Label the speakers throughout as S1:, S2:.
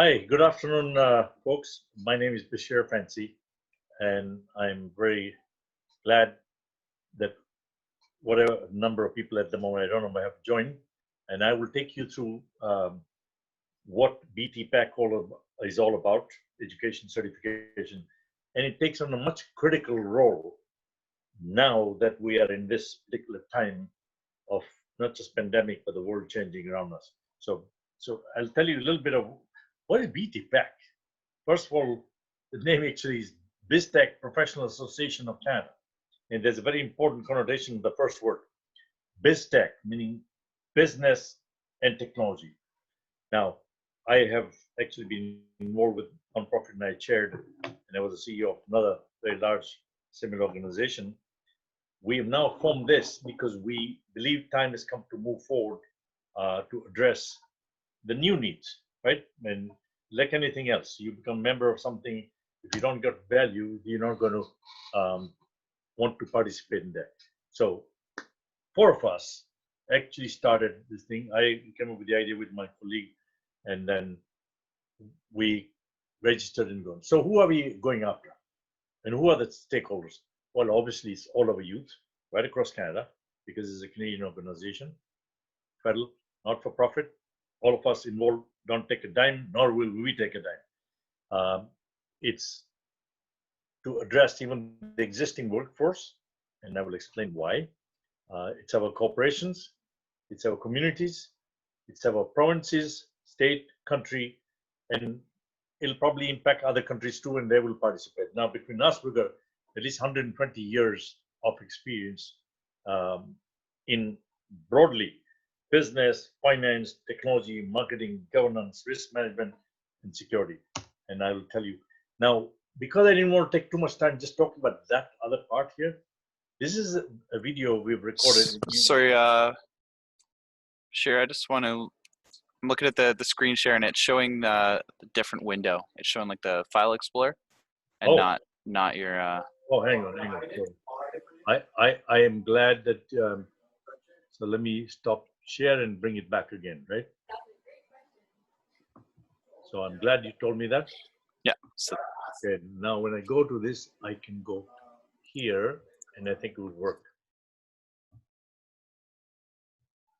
S1: Hi, good afternoon, folks. My name is Bashir Fancy, and I'm very glad that whatever number of people at the moment, I don't know, have joined, and I will take you through what BTPAC is all about, education certification, and it takes on a much critical role now that we are in this particular time of not just pandemic, but the world changing around us. So I'll tell you a little bit of what is BTPAC. First of all, the name actually is BIZTECH Professionals Association of Canada. And there's a very important connotation in the first word. BIZTECH, meaning business and technology. Now, I have actually been involved with nonprofit, and I chaired, and I was the CEO of another very large similar organization. We have now formed this because we believe time has come to move forward to address the new needs, right? And like anything else, you become a member of something. If you don't get value, you're not going to want to participate in that. So, four of us actually started this thing. I came up with the idea with my colleague, and then we registered and gone. So, who are we going after? And who are the stakeholders? Well, obviously, it's all of our youth right across Canada because it's a Canadian organization, federal, not for profit. All of us involved don't take a dime, nor will we take a dime. It's to address even the existing workforce, and I will explain why. It's our corporations, it's our communities, it's our provinces, state, country, and it'll probably impact other countries too, and they will participate. Now, between us, we've got at least 120 years of experience in broadly business, finance, technology, marketing, governance, risk management, and security. And I will tell you now, because I didn't want to take too much time just talking about that other part here. This is a video we've recorded.
S2: Sorry, Bashir, I just want to. I'm looking at the screen share, and it's showing the different window. It's showing like the file explorer, and not your.
S1: Oh, hang on. I am glad that. So let me stop share and bring it back again, right? So I'm glad you told me that.
S2: Yeah. So.
S1: Okay. Now when I go to this, I can go here, and I think it would work.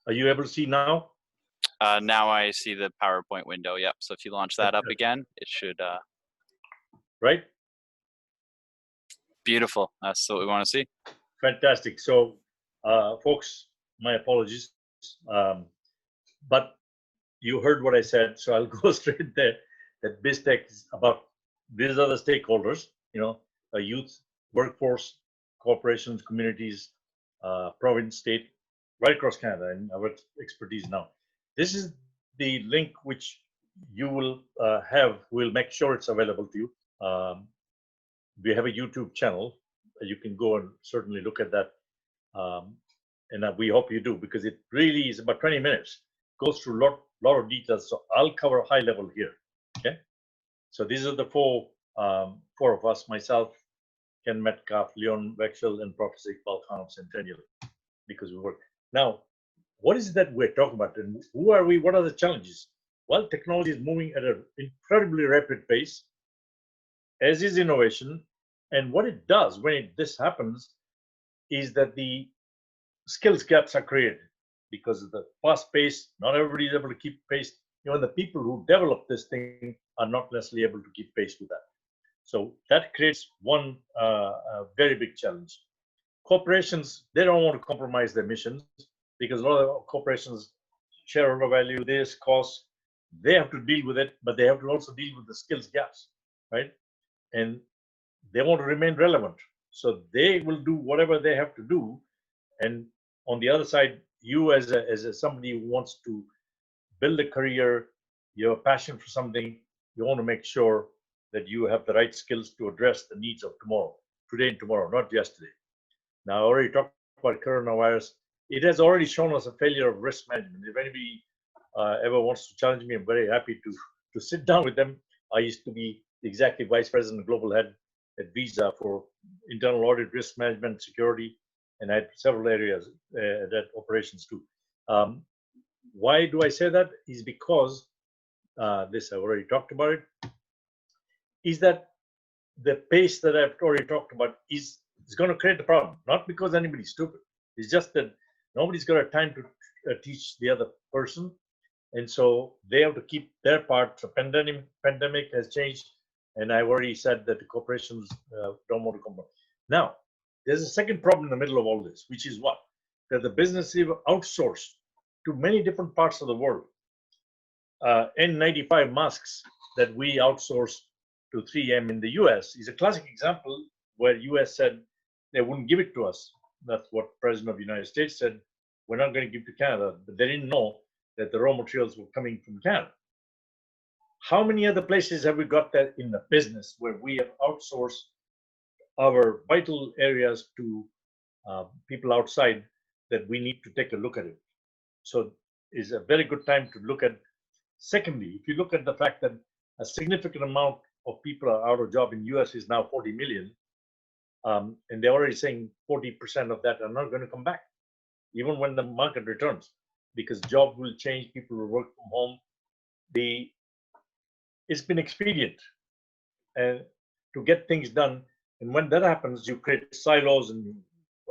S1: Are you able to see now?
S2: Now I see the PowerPoint window. Yep. So if you launch that up again, it should.
S1: Right.
S2: Beautiful. That's what we want to see.
S1: Fantastic. So, folks, my apologies, but you heard what I said, so I'll go straight there. That BIZTECH is about these are the stakeholders, a youth, workforce, corporations, communities, province, state, right across Canada, and our expertise now. This is the link which you will have. We'll make sure it's available to you. We have a YouTube channel. You can go and certainly look at that. And we hope you do, because it really is about 20 minutes. Goes through a lot of details. So I'll cover high level here. Okay. So these are the four of us: myself, Ken Metcalf, Leon Wexel, and Professor Iqbal Khan of Centennial, because we work. Now, what is it that we're talking about, and who are we? What are the challenges? Well, technology is moving at an incredibly rapid pace, as is innovation. And what it does when this happens is that the skills gaps are created because of the fast pace. Not everybody is able to keep pace. The people who develop this thing are not necessarily able to keep pace with that. So that creates one very big challenge. Corporations, they don't want to compromise their missions, because a lot of corporations, shareholder value, this cost, they have to deal with it, but they have to also deal with the skills gaps, right? And they want to remain relevant. So they will do whatever they have to do. And on the other side, you as somebody who wants to build a career, you have a passion for something, you want to make sure that you have the right skills to address the needs of tomorrow, today and tomorrow, not yesterday. Now, I already talked about coronavirus. It has already shown us a failure of risk management. If anybody ever wants to challenge me, I'm very happy to sit down with them. I used to be the executive vice president, global head at Visa for internal audit, risk management, security, and I had several areas that operations too. Why do I say that? Is because this I've already talked about it, is that the pace that I've already talked about is going to create a problem. Not because anybody's stupid. It's just that nobody's got a time to teach the other person, and so they have to keep their part. So pandemic has changed, and I've already said that the corporations don't want to come. Now, there's a second problem in the middle of all this, which is what? That the business is outsourced to many different parts of the world. N95 masks that we outsource to 3M in the US is a classic example where US said they wouldn't give it to us. That's what President of the United States said. We're not going to give to Canada, but they didn't know that the raw materials were coming from Canada. How many other places have we got that in the business where we have outsourced our vital areas to people outside that we need to take a look at it? So it's a very good time to look at. Secondly, if you look at the fact that a significant amount of people are out of job in US is now 40 million, and they're already saying 40% of that are not going to come back, even when the market returns, because job will change, people will work from home. It's been expedient to get things done, and when that happens, you create silos and you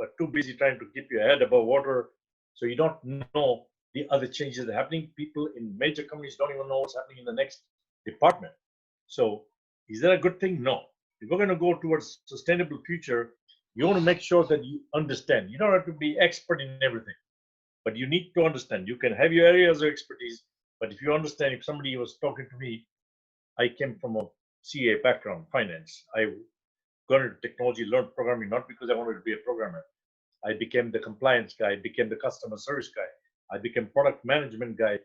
S1: are too busy trying to keep your head above water, so you don't know the other changes that are happening. People in major companies don't even know what's happening in the next department. So is that a good thing? No. If we're going to go towards sustainable future, you want to make sure that you understand. You don't have to be expert in everything, but you need to understand. You can have your areas of expertise, but if you understand, if somebody was talking to me, I came from a CA background, finance. I got into technology, learned programming, not because I wanted to be a programmer. I became the compliance guy, I became the customer service guy, I became product management guy,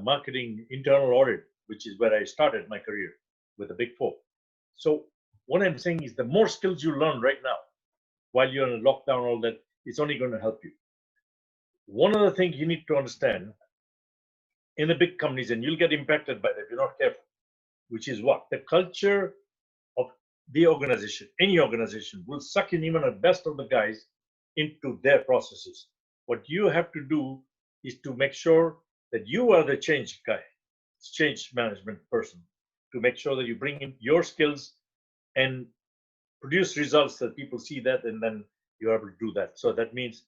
S1: marketing, internal audit, which is where I started my career with the Big Four. So what I'm saying is the more skills you learn right now, while you're in lockdown, all that, it's only going to help you. One of the things you need to understand in the big companies, and you'll get impacted by that if you're not careful, which is what? The culture of the organization, any organization, will suck in even the best of the guys into their processes. What you have to do is to make sure that you are the change guy, change management person, to make sure that you bring in your skills and produce results that people see that, and then you're able to do that. So that means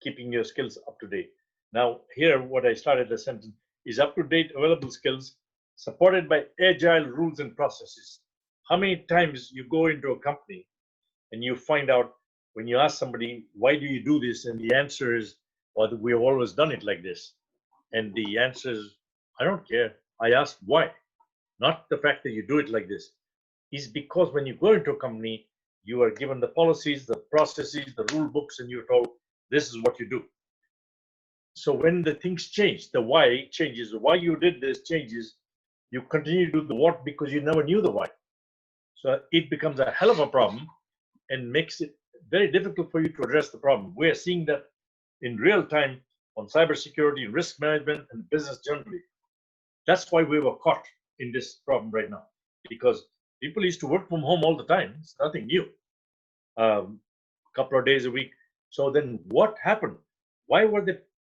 S1: keeping your skills up to date. Now, here, what I started the sentence is up to date available skills supported by agile rules and processes. How many times you go into a company and you find out when you ask somebody, why do you do this? And the answer is, well, we have always done it like this. And the answer is, I don't care. I ask why, not the fact that you do it like this. Is because when you go into a company, you are given the policies, the processes, the rule books, and you're told, this is what you do. So when the things change, the why changes, the why you did this changes, you continue to do the what because you never knew the why. So it becomes a hell of a problem and makes it very difficult for you to address the problem. We're seeing that in real time on cybersecurity, risk management, and business generally. That's why we were caught in this problem right now, because people used to work from home all the time. It's nothing new. Couple of days a week. So then what happened? Why were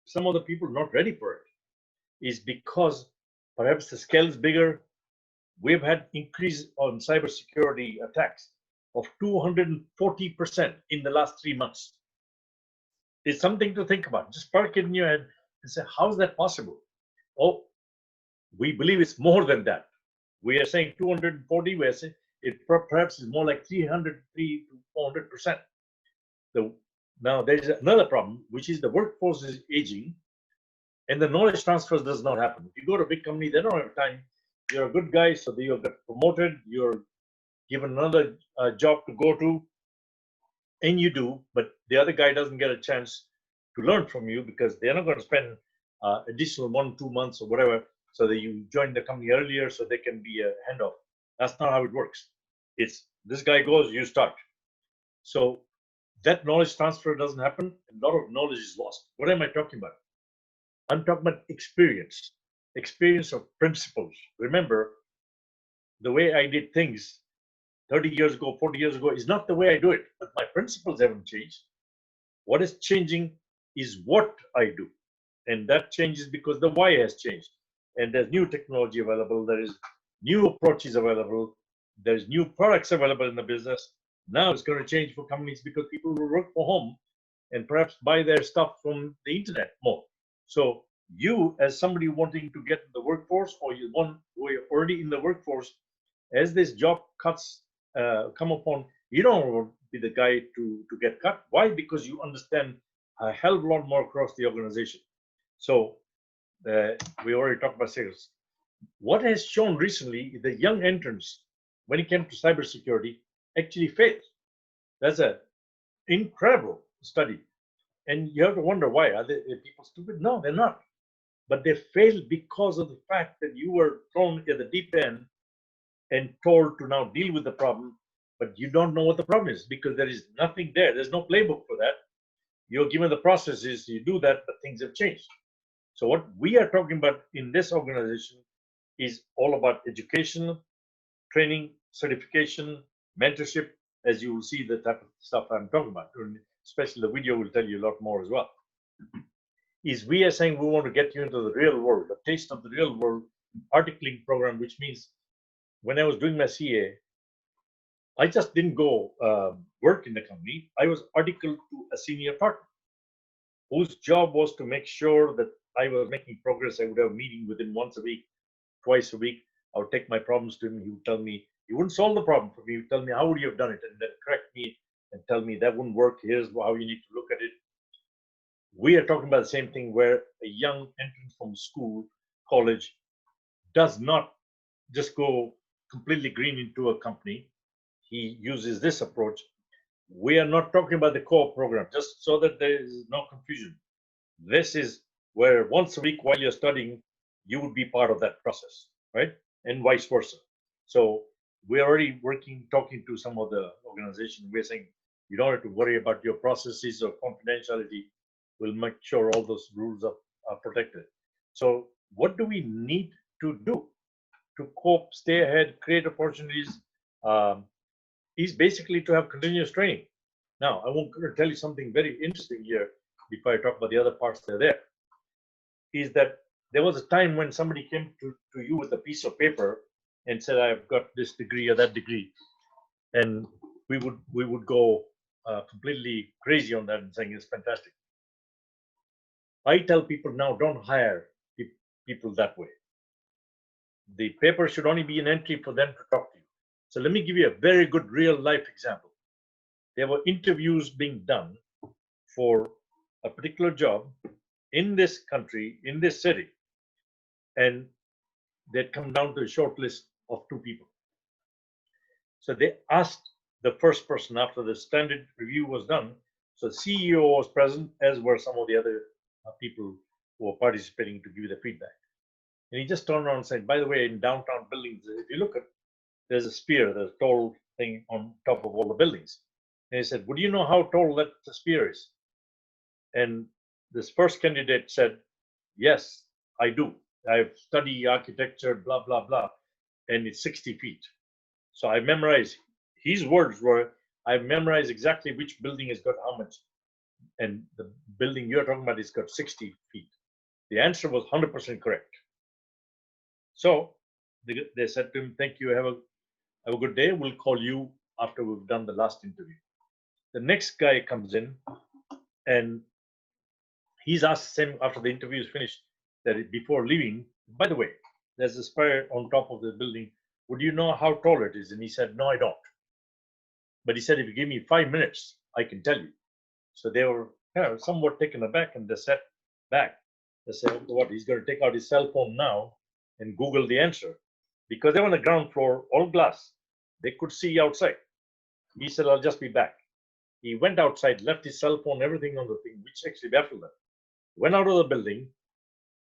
S1: some of the people not ready for it? Is because perhaps the scale is bigger. We've had increase on cybersecurity attacks of 240% in the last 3 months. It's something to think about. Just park it in your head and say, how is that possible? Oh, we believe it's more than that. We are saying 240, we're saying it perhaps is more like 303 to 400%. Now there's another problem, which is the workforce is aging and the knowledge transfer does not happen. If you go to a big company, they don't have time. You're a good guy, so you'll get promoted, you're given another job to go to, and you do, but the other guy doesn't get a chance to learn from you because they're not going to spend additional 1-2 months or whatever so that you join the company earlier so they can be a handoff. That's not how it works. It's this guy goes, you start. So that knowledge transfer doesn't happen. A lot of knowledge is lost. What am I talking about? I'm talking about experience of principles. Remember, the way I did things 30 years ago, 40 years ago is not the way I do it, but my principles haven't changed. What is changing is what I do. And that changes because the why has changed. and there's new technology available. There is new approaches available. There's new products available in the business. Now it's going to change for companies because people will work from home and perhaps buy their stuff from the internet more. So you, as somebody wanting to get in the workforce, or you want who are already in the workforce, as this job cuts come upon, you don't want to be the guy to get cut. Why? Because you understand a hell of a lot more across the organization. So we already talked about sales. What has shown recently, the young entrants, when it came to cybersecurity, actually failed. That's an incredible study. And you have to wonder why. Are people stupid? No, they're not. But they failed because of the fact that you were thrown at the deep end and told to now deal with the problem, but you don't know what the problem is because there is nothing there. There's no playbook for that. You're given the processes, you do that, but things have changed. So what we are talking about in this organization is all about education, training, certification, mentorship, as you will see the type of stuff I'm talking about. Especially the video will tell you a lot more as well. Is we are saying we want to get you into the real world, a taste of the real world articling program, which means when I was doing my CA, I just didn't go work in the company. I was articled to a senior partner whose job was to make sure that I was making progress. I would have a meeting with him once a week, twice a week. I would take my problems to him. He would tell me, he wouldn't solve the problem for me. He would tell me, how would you have done it? And then correct me and tell me that wouldn't work. Here's how you need to look at it. We are talking about the same thing where a young entrant from school, college, does not just go completely green into a company. He uses this approach. We are not talking about the core program, just so that there is no confusion. This is where once a week while you're studying, you would be part of that process, right? And vice versa. So we're already working, talking to some of the organizations. We're saying you don't have to worry about your processes or confidentiality. We'll make sure all those rules are protected. So what do we need to do to cope, stay ahead, create opportunities? Is basically to have continuous training. Now, I want to tell you something very interesting here before I talk about the other parts that are there. Is that there was a time when somebody came to you with a piece of paper and said, I've got this degree or that degree. And we would go completely crazy on that and saying it's fantastic. I tell people now, don't hire people that way. The paper should only be an entry for them to talk to you. So let me give you a very good real life example. There were interviews being done for a particular job in this country, in this city, and they'd come down to a short list of 2 people. So they asked the first person after the standard review was done. So the CEO was present, as were some of the other people who were participating to give the feedback. And he just turned around and said, by the way, in downtown buildings, if you look at, there's a spear, there's a tall thing on top of all the buildings. And he said, would you know how tall that spear is? And this first candidate said, yes, I do. I've studied architecture, blah, blah, blah, and it's 60 feet. So I memorized, his words were, I memorized exactly which building has got how much. And the building you're talking about has got 60 feet. The answer was 100% correct. So they said to him, thank you, have a good day. We'll call you after we've done the last interview. The next guy comes in and he's asked him after the interview is finished that before leaving, by the way, there's a spire on top of the building. Would you know how tall it is? And he said, no, I don't. But he said, if you give me 5 minutes, I can tell you. So they were somewhat taken aback and they sat back. They said, what, he's going to take out his cell phone now and Google the answer. Because they were on the ground floor, all glass. They could see outside. He said, I'll just be back. He went outside, left his cell phone, everything on the thing, which actually baffled them. Went out of the building.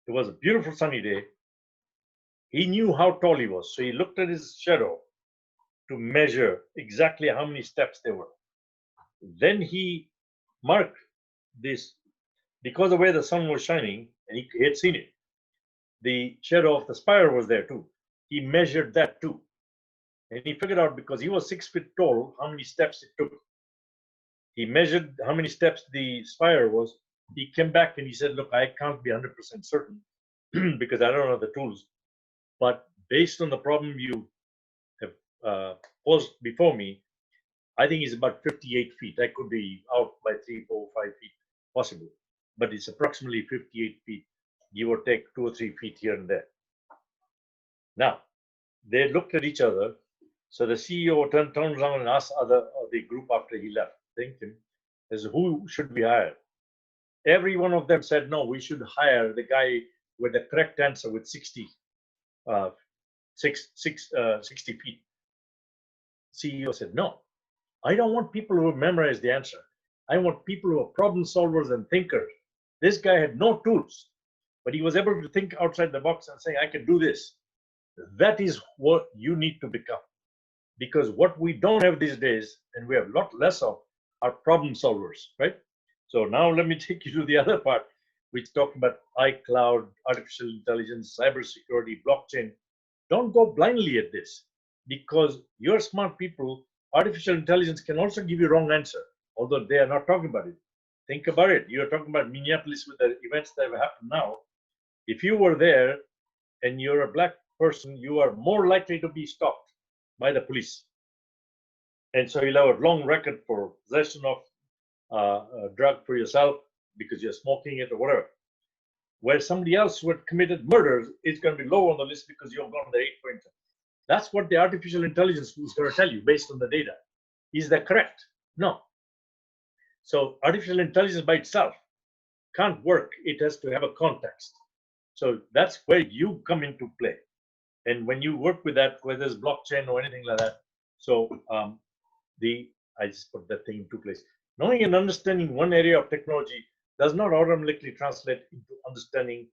S1: It was a beautiful sunny day. He knew how tall he was. So he looked at his shadow to measure exactly how many steps there were. Then he marked this, because of where the sun was shining, and he had seen it, the shadow of the spire was there too. He measured that too. And he figured out, because he was 6 feet tall, how many steps it took. He measured how many steps the spire was. He came back and he said, look, I can't be 100% certain because I don't know the tools. But based on the problem you have posed before me, I think it's about 58 feet. I could be out by 3, 4, 5 feet possible, but it's approximately 58 feet, give or take 2 or 3 feet here and there. Now, they looked at each other. So the CEO turned around and asked the group after he left, thanked him, as who should we hire? Every one of them said, no, we should hire the guy with the correct answer with 60 feet. CEO said, no, I don't want people who memorize the answer. I want people who are problem solvers and thinkers. This guy had no tools, but he was able to think outside the box and say, I can do this. That is what you need to become. Because what we don't have these days, and we have a lot less of, are problem solvers, right? So now let me take you to the other part, which talk about iCloud, artificial intelligence, cybersecurity, blockchain. Don't go blindly at this, because you're smart people. Artificial intelligence can also give you wrong answer, although they are not talking about it. Think about it. You're talking about Minneapolis with the events that have happened now. If you were there and you're a black person, you are more likely to be stopped by the police. And so you'll have a long record for possession of a drug for yourself because you're smoking it or whatever. Where somebody else who had committed murders is going to be low on the list because you've gone the 8 pointer. That's what the artificial intelligence is going to tell you based on the data. Is that correct? No. So artificial intelligence by itself can't work. It has to have a context. So that's where you come into play. And when you work with that, whether it's blockchain or anything like that, so I just put that thing into place. Knowing and understanding one area of technology does not automatically translate into understanding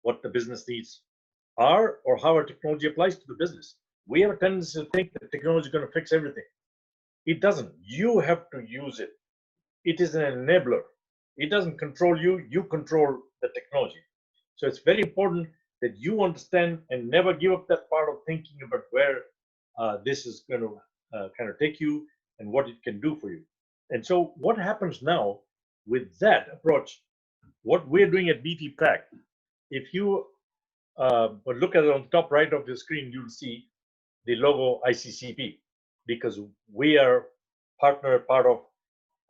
S1: what the business needs are or how our technology applies to the business. We have a tendency to think that technology is going to fix everything. It doesn't. You have to use it. It is an enabler. It doesn't control you. You control the technology. So it's very important that you understand and never give up that part of thinking about where this is going to kind of take you and what it can do for you. And so what happens now with that approach, what we're doing at BTPAC, if you look at it on the top right of your screen, you'll see the logo ICCP, because we are part of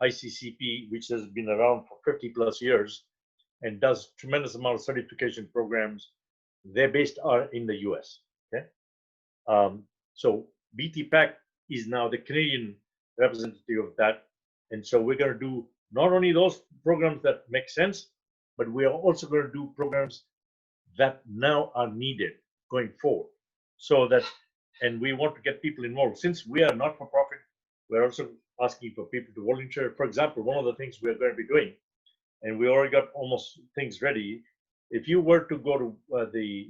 S1: ICCP, which has been around for 50 plus years and does tremendous amount of certification programs. They're based in the US. Okay, so BTPAC is now the Canadian representative of that, and so we're going to do not only those programs that make sense, but we are also going to do programs that now are needed going forward. So that, and we want to get people involved. Since we are not for profit, we're also asking for people to volunteer. For example, one of the things we're going to be doing, and we already got almost things ready. If you were to go to the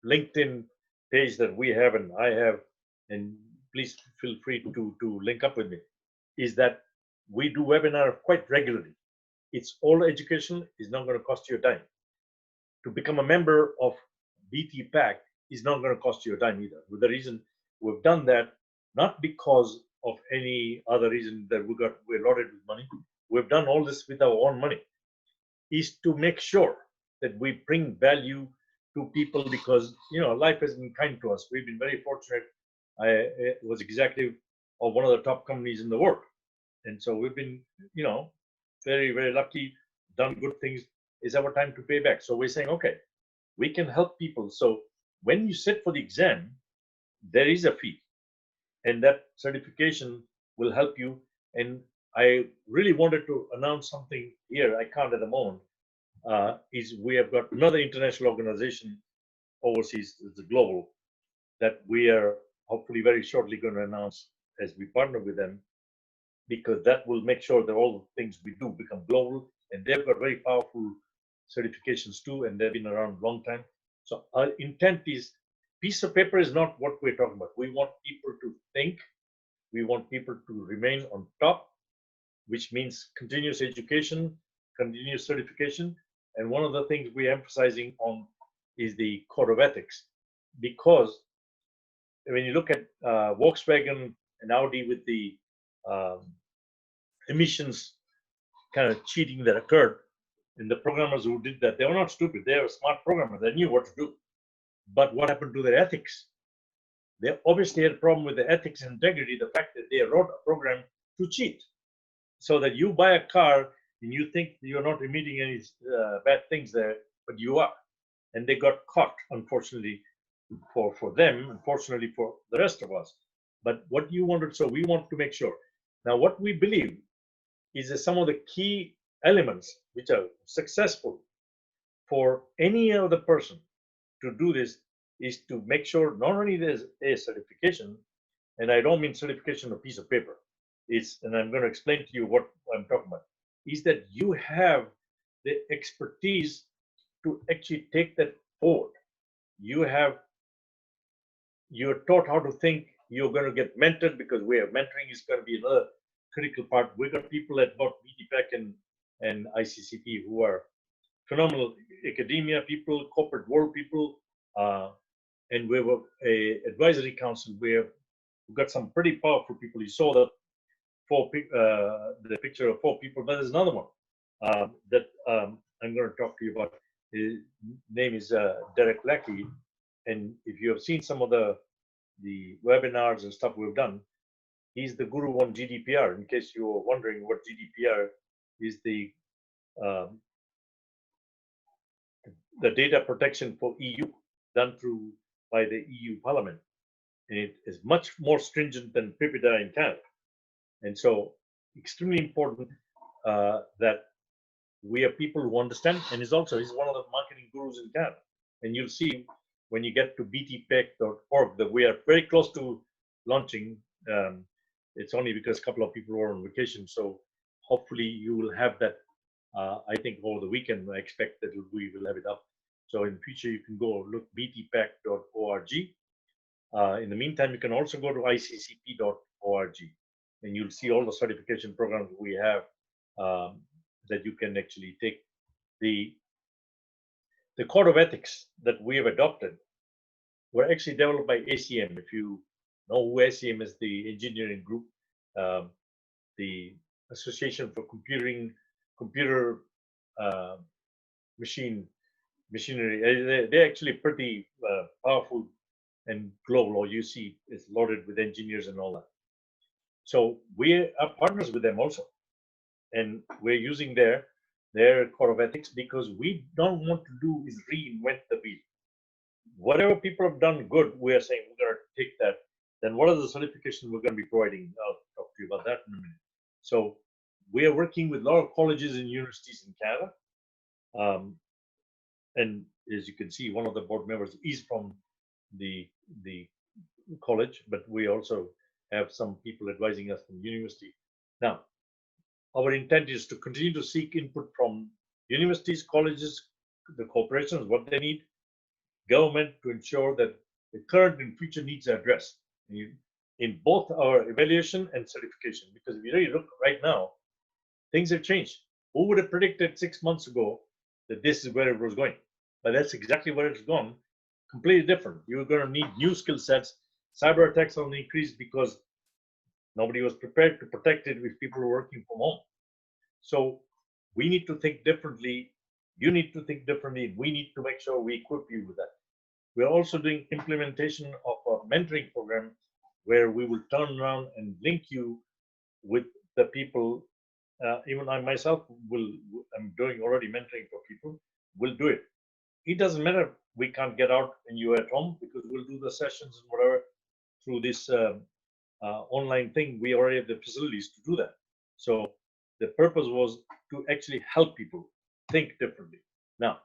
S1: LinkedIn page that we have and I have, and please feel free to link up with me, is that we do webinar quite regularly. It's all education, is not going to cost you a dime. To become a member of BTPAC is not going to cost you a dime either. With the reason we've done that, not because of any other reason that we're loaded with money. We've done all this with our own money, is to make sure that we bring value to people, because life has been kind to us. We've been very fortunate. I was executive of one of the top companies in the world, and so we've been very, very lucky, done good things. It's our time to pay back. So we're saying, okay, we can help people. So when you sit for the exam, there is a fee, and that certification will help you. And I really wanted to announce something here. I can't at the moment. Is we have got another international organization overseas, it's global, that we are hopefully very shortly going to announce as we partner with them, because that will make sure that all the things we do become global. And they've got very powerful certifications too, and they've been around a long time. So our intent is, piece of paper is not what we're talking about. We want people to think. We want people to remain on top, which means continuous education, continuous certification. And one of the things we're emphasizing on is the code of ethics, because when you look at Volkswagen and Audi with the emissions kind of cheating that occurred, And the programmers who did that, they were not stupid. They were smart programmers. They knew what to do. But what happened to their ethics? They obviously had a problem with the ethics and integrity, the fact that they wrote a program to cheat. So that you buy a car and you think you're not emitting any bad things there, but you are. And they got caught, unfortunately, for them, unfortunately for the rest of us. But what you wanted, so we want to make sure. Now, what we believe is that some of the key elements which are successful for any other person to do this is to make sure not only there's a certification, and I don't mean certification of a piece of paper, is, and I'm going to explain to you what I'm talking about, is that you have the expertise to actually take that forward. You're taught how to think. You're going to get mentored, because mentoring is going to be another critical part. We got people at both BIZTECH and ICCP who are phenomenal academia people, corporate world people, and we have a advisory council where we've got some pretty powerful people. You saw the picture of 4 people, but there's another one that I'm going to talk to you about. His name is Derek Lackey, and if you have seen some of the webinars and stuff we've done, he's the guru on GDPR. In case you were wondering what GDPR is, the data protection for EU done by the EU Parliament, and it is much more stringent than PIPEDA in Canada. And so, extremely important that we are people who understand. And he's one of the marketing gurus in Canada. And you'll see when you get to btpech.org that we are very close to launching. It's only because a couple of people were on vacation, so hopefully you will have that. I think over the weekend, I expect that we will have it up. So in future, you can go look btpech.org. In the meantime, you can also go to iccp.org, and you'll see all the certification programs we have that you can actually take. The code of ethics that we have adopted were actually developed by ACM. If you know who ACM is, the engineering group, the Association for Computer Machinery. They're actually pretty powerful and global, or you see it's loaded with engineers and all that. So we are partners with them also, and we're using their code of ethics, because we don't want to do is reinvent the wheel. Whatever people have done good, we are saying we're going to take that. Then what are the certifications we're going to be providing? I'll talk to you about that in a minute. So we are working with a lot of colleges and universities in Canada. And as you can see, one of the board members is from the college, but we also have some people advising us from university. Now, our intent is to continue to seek input from universities, colleges, the corporations, what they need, government, to ensure that the current and future needs are addressed in both our evaluation and certification. Because if you really look right now, things have changed. Who would have predicted 6 months ago that this is where it was going? But that's exactly where it's gone. Completely different. You're going to need new skill sets. Cyber attacks on the increase because nobody was prepared to protect it if people were working from home. So we need to think differently. You need to think differently. We need to make sure we equip you with that. We're also doing implementation of a mentoring program where we will turn around and link you with the people. Even I myself I'm doing already mentoring for people. We'll do it. It doesn't matter we can't get out and you're at home, because we'll do the sessions and whatever through this online thing. We already have the facilities to do that. So the purpose was to actually help people think differently. Now,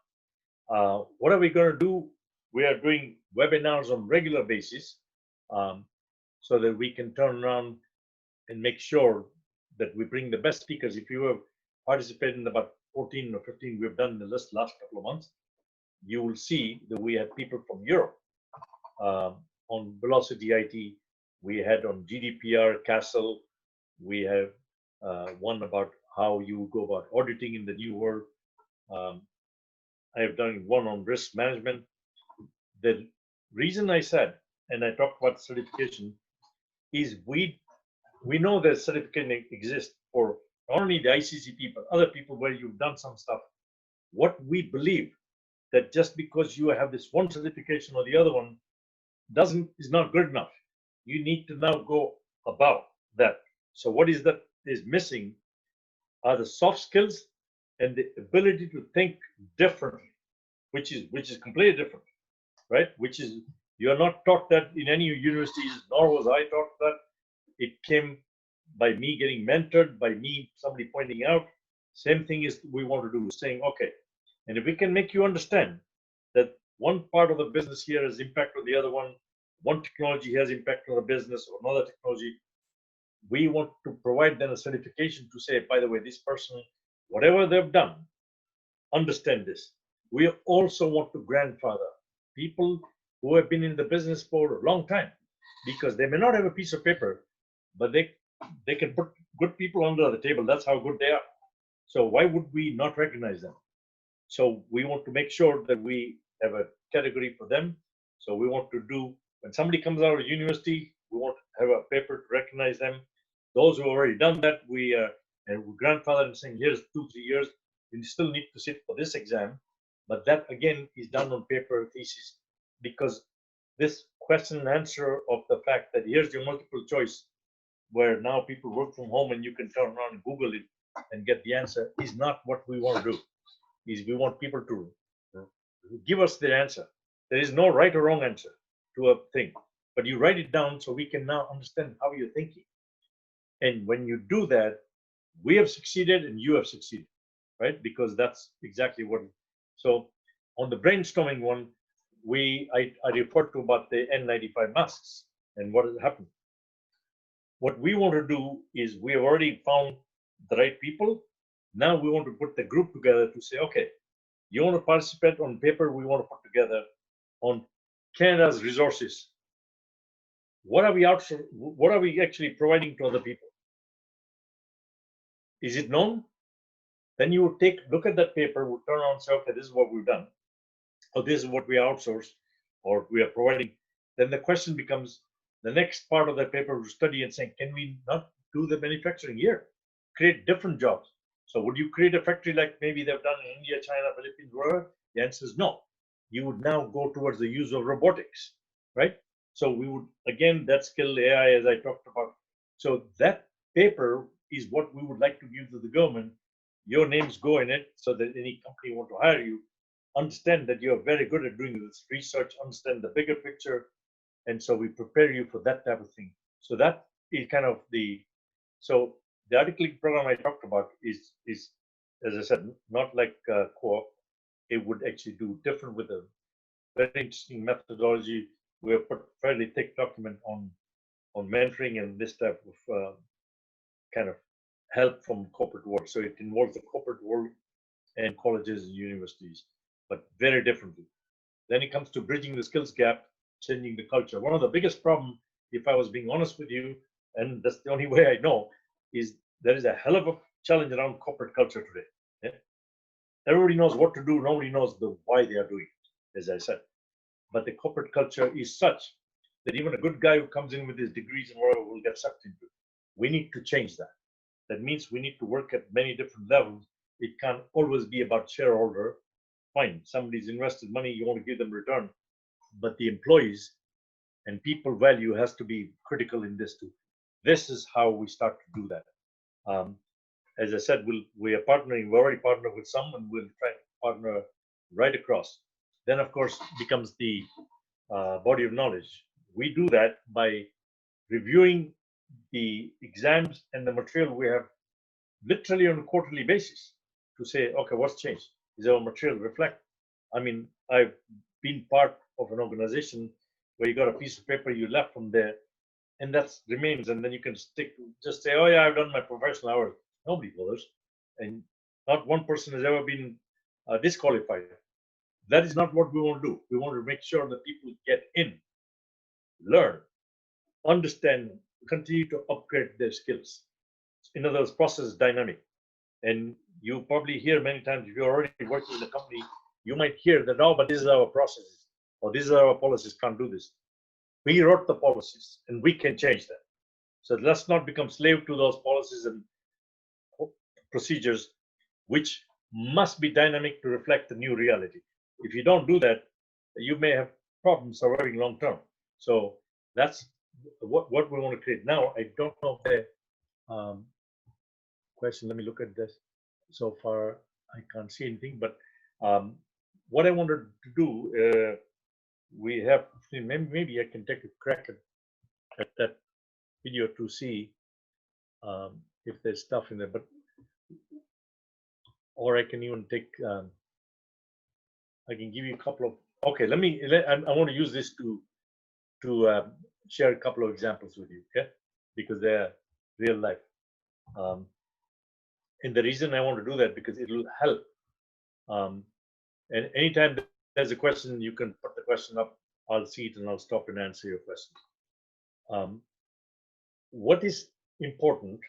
S1: what are we going to do? We are doing webinars on regular basis so that we can turn around and make sure that we bring the best speakers. If you have participated in about 14 or 15 we've done in the last couple of months, you will see that we had people from Europe on Velocity IT. We had on GDPR, Castle. We have one about how you go about auditing in the new world. I have done one on risk management. The reason I said, and I talked about certification, is we know that certification exists for not only the ICCP, but other people where you've done some stuff what we believe, that just because you have this one certification or the other one is not good enough. You need to now go above that. So what is that is missing are the soft skills and the ability to think differently, which is completely different, right? Which is, you're not taught that in any universities, nor was I taught that. It came by me getting mentored, by me, somebody pointing out. Same thing is we want to do, saying, okay, and if we can make you understand that one part of the business here has impact on the other one technology has impact on the business or another technology, we want to provide them a certification to say, by the way, this person, whatever they've done, understand this. We also want to grandfather people who have been in the business for a long time, because they may not have a piece of paper, but they can put good people under the table. That's how good they are. So why would we not recognize them? So we want to make sure that we have a category for them. So we want to do, when somebody comes out of university, we want to have a paper to recognize them. Those who have already done that, we grandfather and saying, here's 2-3 years, you still need to sit for this exam. But that again is done on paper thesis, because this question and answer of the fact that here's your multiple choice, where now people work from home and you can turn around and Google it and get the answer, is not what we want to do. Is we want people to give us their answer. There is no right or wrong answer to a thing, but you write it down so we can now understand how you're thinking. And when you do that, we have succeeded and you have succeeded, right? Because that's exactly what. So on the brainstorming one, I referred to about the N95 masks and what has happened. What we want to do is we have already found the right people. Now we want to put the group together to say, okay, you want to participate on paper, we want to put together on Canada's resources. What are we actually providing to other people? Is it known? Then you would look at that paper, would turn around and say, okay, this is what we've done, or this is what we outsource, or we are providing. Then the question becomes, the next part of that paper to study and saying, can we not do the manufacturing here? Create different jobs. So would you create a factory like maybe they've done in India, China, Philippines, wherever? The answer is no. You would now go towards the use of robotics, right? So we would, again, that skill, AI, as I talked about. So that paper is what we would like to give to the government. Your names go in it so that any company want to hire you, understand that you're very good at doing this research, understand the bigger picture. And so we prepare you for that type of thing. So that is kind of so the article program I talked about is, as I said, not like co-op. It would actually do different with a very interesting methodology. We have put a fairly thick document on mentoring and this type of kind of help from corporate world. So it involves the corporate world and colleges and universities, but very differently. Then it comes to bridging the skills gap, changing the culture. One of the biggest problems, if I was being honest with you, and that's the only way I know, is there is a hell of a challenge around corporate culture today. Yeah? Everybody knows what to do. Nobody knows why they are doing it, as I said. But the corporate culture is such that even a good guy who comes in with his degrees and whatever will get sucked into it. We need to change that. That means we need to work at many different levels. It can't always be about shareholder. Fine, somebody's invested money, you want to give them return. But the employees and people value has to be critical in this too. This is how we start to do that. As I said, we are partnering, we already partnered with some, and we'll try to partner right across. Then, of course, becomes the body of knowledge. We do that by reviewing the exams and the material we have literally on a quarterly basis to say, okay, what's changed? Is our material reflect? I mean, I've been part of an organization where you got a piece of paper you left from there, and that remains, and then you can just say, oh yeah, I've done my professional hours. Nobody bothers, and not one person has ever been disqualified. That is not what we want to do. We want to make sure that people get in, learn, understand, continue to upgrade their skills. In other words, process is dynamic. And you probably hear many times, if you're already working in a company, you might hear that, oh, but this is our processes, or these are our policies, can't do this. We wrote the policies, and we can change that. So let's not become slave to those policies and procedures, which must be dynamic to reflect the new reality. If you don't do that, you may have problems surviving long term. So that's what we want to create. Now, I don't know if the question, let me look at this. So far, I can't see anything, but what I wanted to do, we have, maybe I can take a crack at that video to see if there's stuff in there, but, or I can even take, I can give you a couple of, okay, I want to use this to share a couple of examples with you, okay? Because they're real life. And the reason I want to do that, because it'll help. And anytime there's a question, you can put the question up, I'll see it and I'll stop and answer your questions. What is important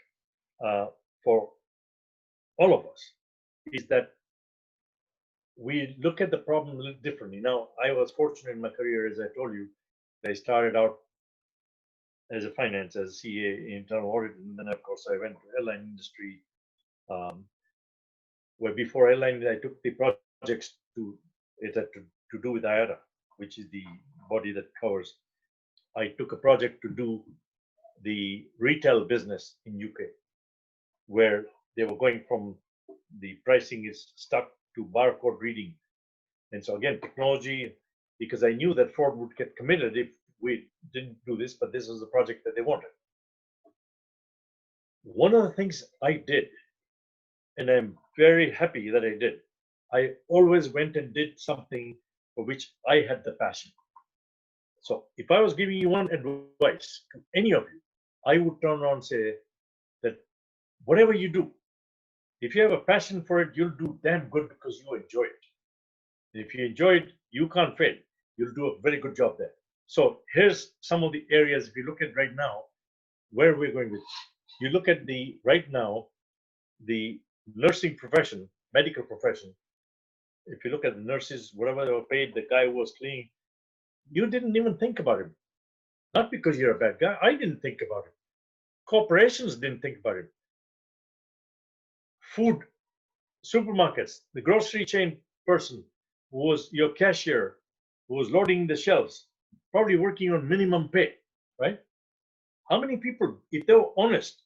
S1: for all of us is that we look at the problem a little differently. Now, I was fortunate in my career, as I told you, I started out as a finance, as a CA, internal audit, and then of course I went to airline industry, where before airline I took the projects to do with IATA, which is the body that covers. I took a project to do the retail business in UK, where they were going from the pricing is stuck to barcode reading. And so again, technology, because I knew that Ford would get committed if we didn't do this, but this was the project that they wanted. One of the things I did, and I'm very happy that I did, I always went and did something for which I had the passion. So if I was giving you one advice to any of you, I would turn around and say that whatever you do, if you have a passion for it, you'll do damn good because you enjoy it. And if you enjoy it, you can't fail. You'll do a very good job there. So here's some of the areas, if you look at right now, where we're going with. You look at right now, the nursing profession, medical profession. If you look at the nurses, whatever they were paid, the guy who was cleaning, you didn't even think about him. Not because you're a bad guy. I didn't think about it. Corporations didn't think about it. Food, supermarkets, the grocery chain person who was your cashier, who was loading the shelves, probably working on minimum pay, right? How many people, if they were honest,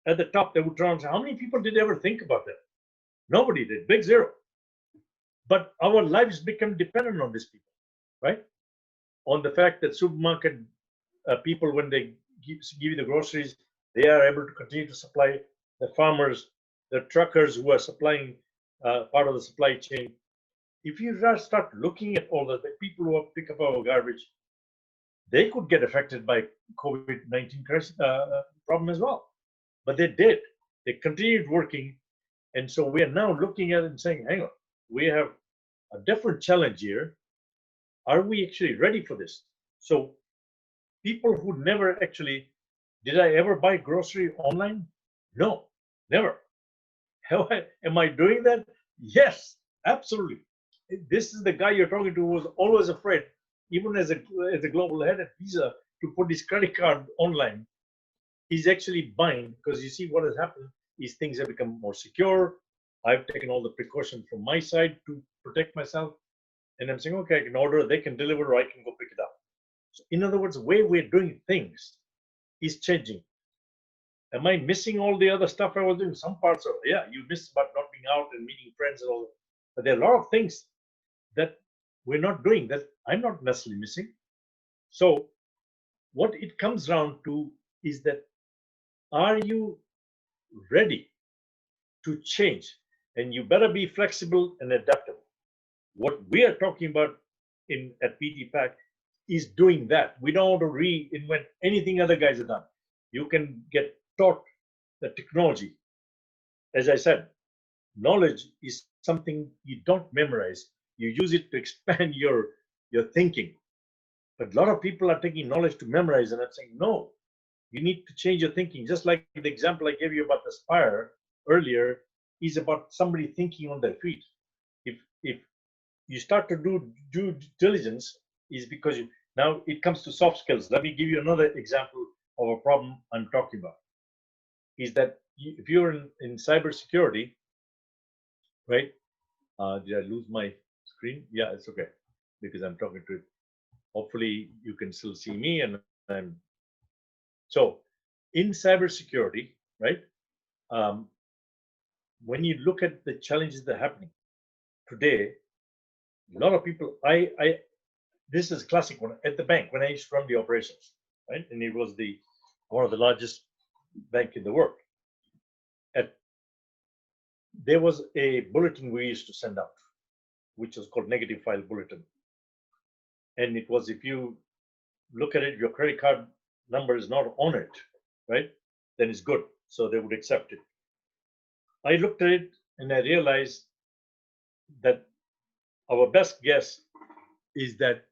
S1: at the top, they would try and say, how many people did ever think about that? Nobody did, big zero. But our lives become dependent on these people, right? On the fact that supermarket people, when they give you the groceries, they are able to continue to supply the farmers, the truckers who are supplying part of the supply chain. If you start looking at all the people who pick up our garbage, they could get affected by COVID-19 problem as well. But they did. They continued working. And so we are now looking at it and saying, hang on, we have a different challenge here. Are we actually ready for this? So people who never actually, did I ever buy grocery online? No, never. Am I doing that? Yes, absolutely. This is the guy you're talking to who was always afraid, even as a global head at Visa, to put his credit card online. He's actually buying, because you see what has happened is things have become more secure. I've taken all the precautions from my side to protect myself. And I'm saying, okay, I can order, they can deliver, or I can go pick it up. So in other words, the way we're doing things is changing. Am I missing all the other stuff I was doing? Some parts of it, yeah, you miss about not being out and meeting friends and all that. But there are a lot of things that we're not doing that I'm not necessarily missing. So what it comes down to is that, are you ready to change? And you better be flexible and adaptable. What we are talking about at BTPAC is doing that. We don't want to reinvent anything other guys have done. You can get taught the technology. As I said, knowledge is something you don't memorize. You use it to expand your thinking. But a lot of people are taking knowledge to memorize, and I'm saying, no, you need to change your thinking. Just like the example I gave you about the Spire earlier is about somebody thinking on their feet. If you start to do due diligence, is because now it comes to soft skills. Let me give you another example of a problem I'm talking about. Is that if you're in cybersecurity, right? Did I lose my screen? Yeah, it's okay because I'm talking to it. Hopefully you can still see me, and I'm so in cybersecurity, right? Um, when you look at the challenges that are happening today, a lot of people, this is a classic one at the bank when I used to run the operations, right? And it was one of the largest bank in the world. There was a bulletin we used to send out, which was called negative file bulletin. And it was, if you look at it, your credit card number is not on it, right? Then it's good. So they would accept it. I looked at it and I realized that our best guess is that,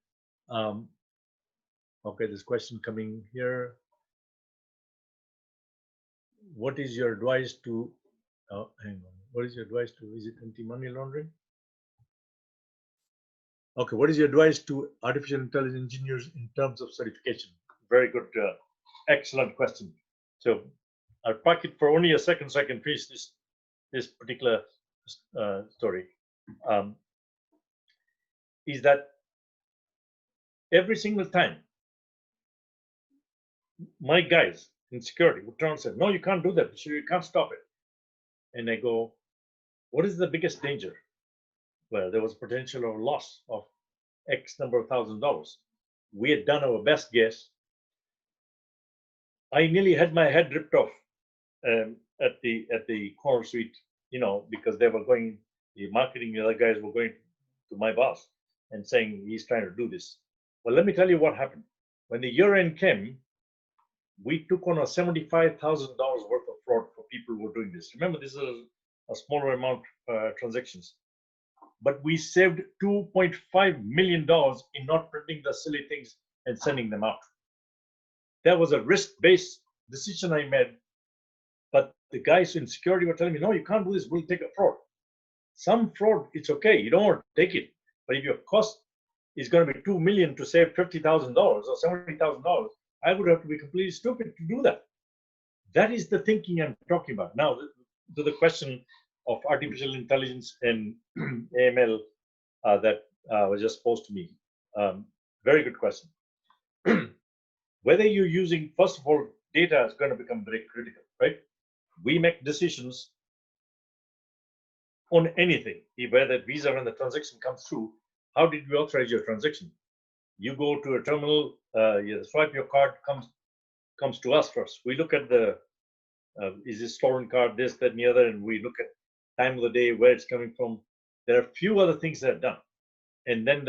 S1: okay, this question coming here. What is your advice to, hang on, what is your advice to visit anti-money laundering? Okay, what is your advice to artificial intelligence engineers in terms of certification? Very good, excellent question. So I'll park it for only a second so I can finish this particular story. Is that every single time my guys in security would turn and say, no, you can't do that. You can't stop it. And I go, what is the biggest danger? Well, there was potential of loss of X number of $1,000s. We had done our best guess. I nearly had my head ripped off at the corner suite, because they were going, the marketing, the other guys were going to my boss and saying he's trying to do this. Well, let me tell you what happened. When the year end came, we took on a $75,000 worth of fraud for people who were doing this. Remember, this is a smaller amount transactions, but we saved $2.5 million in not printing the silly things and sending them out. That was a risk-based decision I made, but the guys in security were telling me, no, you can't do this, we'll take a fraud. Some fraud, it's okay, you don't want to take it, but if your cost is going to be $2 million to save $50,000 or $70,000, I would have to be completely stupid to do that. That is the thinking I'm talking about. Now, to the question of artificial intelligence and AML that was just posed to me. Very good question. Whether you're using, first of all, data is going to become very critical, right? We make decisions on anything, whether Visa, when the transaction comes through, how did we authorize your transaction? You go to a terminal, you swipe your card, comes to us first. We look at the, is this stolen card, this, that, and the other, and we look at time of the day, where it's coming from. There are a few other things that are done. And then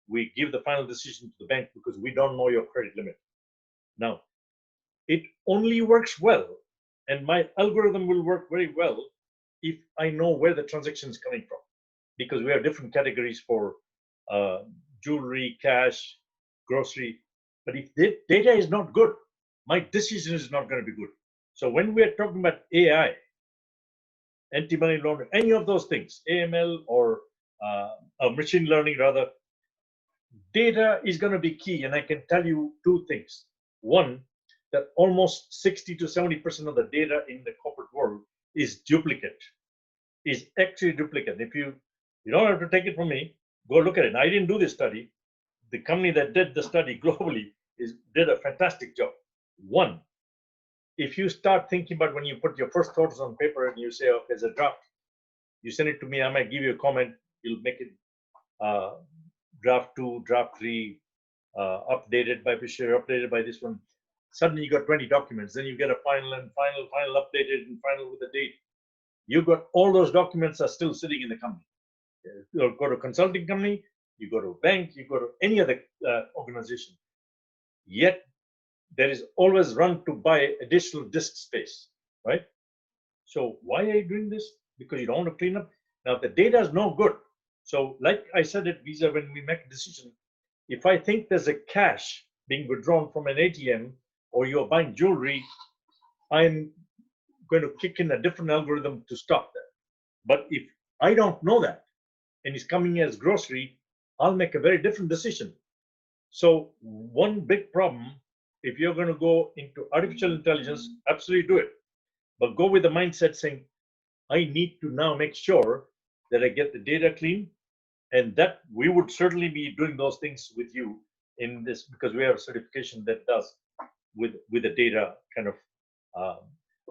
S1: we give the final decision to the bank because we don't know your credit limit. Now, it only works well, and my algorithm will work very well if I know where the transaction is coming from, because we have different categories for jewelry, cash, grocery. But if the data is not good, my decision is not going to be good. So when we are talking about AI, anti-money laundering, any of those things, AML or machine learning rather, data is going to be key. And I can tell you two things. One, that almost 60 to 70% of the data in the corporate world is duplicate, is actually duplicate. If you don't have to take it from me, go look at it. I didn't do this study. The company that did the study globally did a fantastic job. One, if you start thinking about when you put your first thoughts on paper and you say, okay, there's a draft, you send it to me, I might give you a comment, you'll make it draft 2, draft 3, updated by Bashir, updated by this one. Suddenly you got 20 documents, then you get a final updated and final with the date. You got all those documents are still sitting in the company. You go to a consulting company, you go to a bank, you go to any other organization. Yet there is always run to buy additional disk space, right? So why are you doing this? Because you don't want to clean up. Now, if the data is no good, so like I said at Visa, when we make a decision, if I think there's a cash being withdrawn from an ATM or you're buying jewelry, I'm going to kick in a different algorithm to stop that. But if I don't know that and it's coming as grocery, I'll make a very different decision. So one big problem, if you're going to go into artificial intelligence, absolutely do it. But go with the mindset saying, I need to now make sure that I get the data clean, and that we would certainly be doing those things with you in this, because we have a certification that does with the data kind of,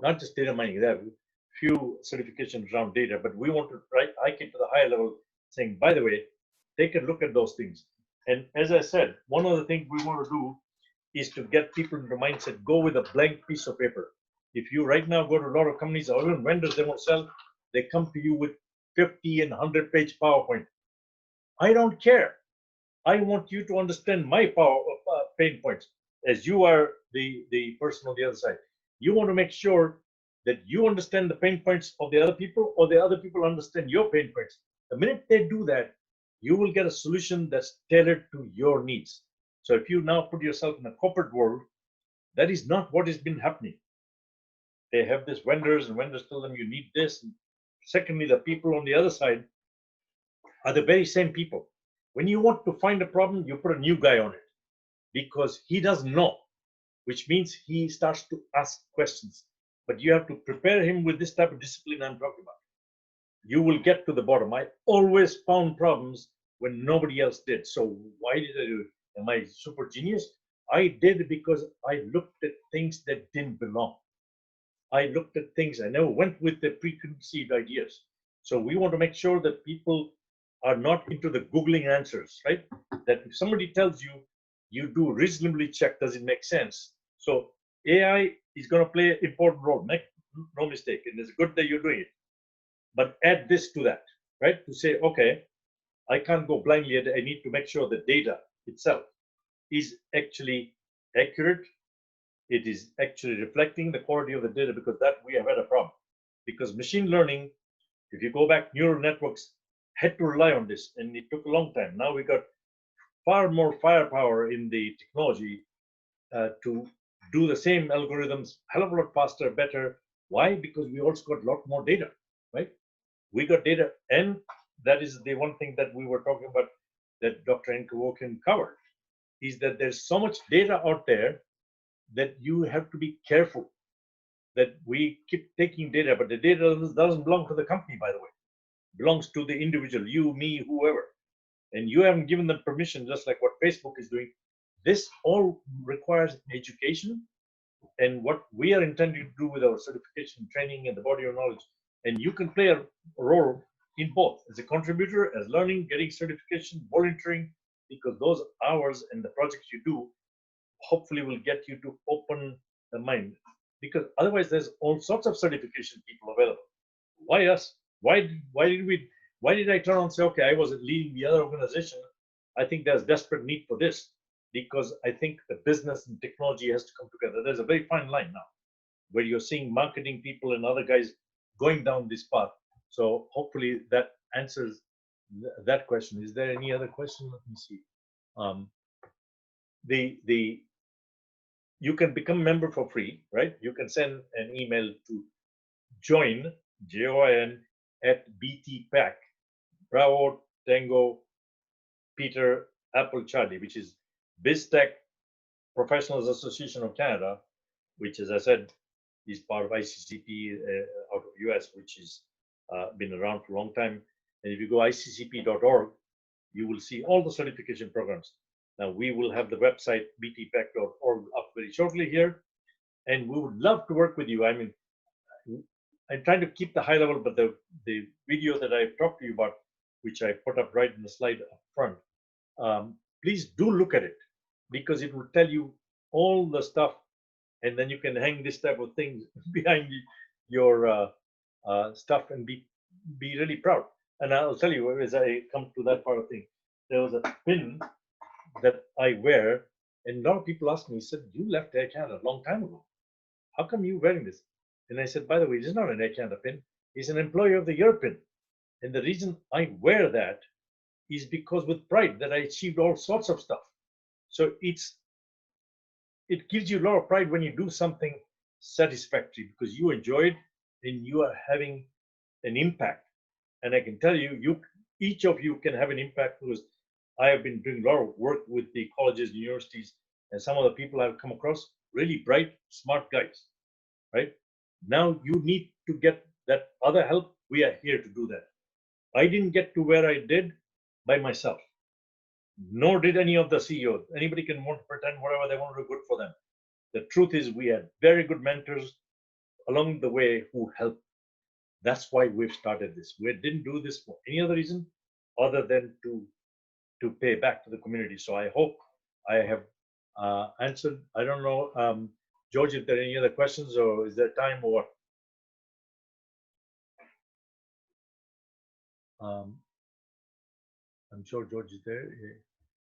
S1: not just data mining. There are few certifications around data, but we want to hike it to the higher level, saying, by the way, take a look at those things. And as I said, one of the things we want to do is to get people into the mindset, go with a blank piece of paper. If you right now go to a lot of companies or even vendors they won't sell, they come to you with 50 and 100-page PowerPoint. I don't care. I want you to understand my pain points, as you are the person on the other side. You want to make sure that you understand the pain points of the other people, or the other people understand your pain points. The minute they do that, you will get a solution that's tailored to your needs. So if you now put yourself in a corporate world, that is not what has been happening. They have this vendors, and vendors tell them you need this. And secondly, the people on the other side are the very same people. When you want to find a problem, you put a new guy on it because he doesn't know, which means he starts to ask questions. But you have to prepare him with this type of discipline I'm talking about. You will get to the bottom. I always found problems when nobody else did. So why did I do it? Am I super genius? I did it because I looked at things that didn't belong. I looked at things, I never went with the preconceived ideas. So we want to make sure that people are not into the Googling answers, right? That if somebody tells you, you do reasonably check, does it make sense? So AI is going to play an important role, make no mistake, and it's good that you're doing it. But add this to that, right? To say, okay, I can't go blindly, I need to make sure the data itself is actually accurate. It is actually reflecting the quality of the data, because that we have had a problem. Because machine learning, if you go back, neural networks had to rely on this, and it took a long time. Now we got far more firepower in the technology to do the same algorithms hell of a lot faster, better. Why? Because we also got a lot more data, right? We got data, and that is the one thing that we were talking about that Dr. Enkowokin covered, is that there's so much data out there that you have to be careful that we keep taking data, but the data doesn't belong to the company, by the way. It belongs to the individual, you, me, whoever. And you haven't given them permission, just like what Facebook is doing. This all requires education, and what we are intending to do with our certification training and the body of knowledge. And you can play a role in both, as a contributor, as learning, getting certification, volunteering, because those hours and the projects you do hopefully will get you to open the mind. Because otherwise there's all sorts of certification people available. Why us? Why did I turn on and say, okay, I was leading the other organization, I think there's desperate need for this, because I think the business and technology has to come together. There's a very fine line now where you're seeing marketing people and other guys going down this path. So hopefully that answers that question. Is there any other question? Let me see. You can become a member for free, right? You can send an email to join, JOIN, at BTPAC, Bravo Tango Peter Apple Charlie, which is BIZTECH Professionals Association of Canada, which, as I said, is part of ICCP out of US, which has been around for a long time. And if you go ICCP.org, you will see all the certification programs. Now, we will have the website btpac.org up very shortly here, and we would love to work with you. I mean, I'm trying to keep the high level, but the video that I've talked to you about, which I put up right in the slide up front, please do look at it, because it will tell you all the stuff, and then you can hang this type of thing behind your stuff and be really proud. And I'll tell you, as I come to that part of thing, there was a pin that I wear, and a lot of people ask me, said, you left Air Canada a long time ago. How come you wearing this? And I said, by the way, this is not an Air Canada pin. It's an Employee of the Year pin. And the reason I wear that is because with pride that I achieved all sorts of stuff. So it gives you a lot of pride when you do something satisfactory, because you enjoy it and you are having an impact. And I can tell you, each of you can have an impact, because I have been doing a lot of work with the colleges and universities, and some of the people I've come across, really bright, smart guys, right? Now you need to get that other help. We are here to do that. I didn't get to where I did by myself, nor did any of the CEOs. Anybody can want to pretend whatever they want to do good for them. The truth is we had very good mentors along the way who helped. That's why we've started this. We didn't do this for any other reason other than to pay back to the community. So I hope I have answered. I don't know, George, if there are any other questions, or is there time, or I'm sure George is there.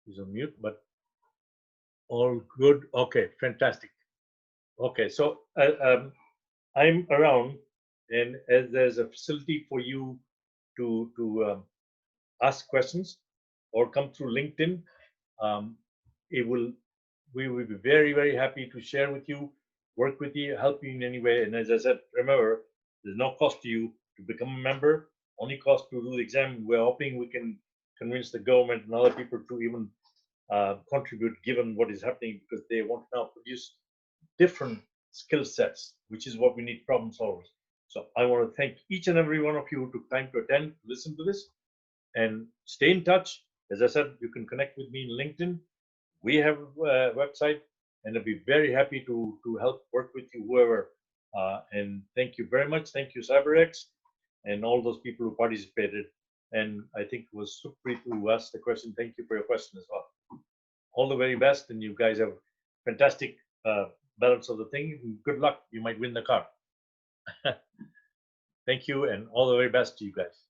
S1: He's on mute, but all good. Okay, fantastic. Okay, so I'm around, and as there's a facility for you to ask questions or come through LinkedIn, we will be very, very happy to share with you, work with you, help you in any way. And as I said, remember, there's no cost to you to become a member, only cost to do the exam. We're hoping we can convince the government and other people to even contribute, given what is happening, because they want to now produce different skill sets, which is what we need, problem solvers. So I want to thank each and every one of you who took time to attend, listen to this, and stay in touch. As I said, you can connect with me in LinkedIn. We have a website, and I'll be very happy to help work with you, whoever. And thank you very much. Thank you, siberX, and all those people who participated. And I think it was Supri who asked the question. Thank you for your question as well. All the very best, and you guys have fantastic balance of the thing. Good luck. You might win the car. Thank you, and all the very best to you guys.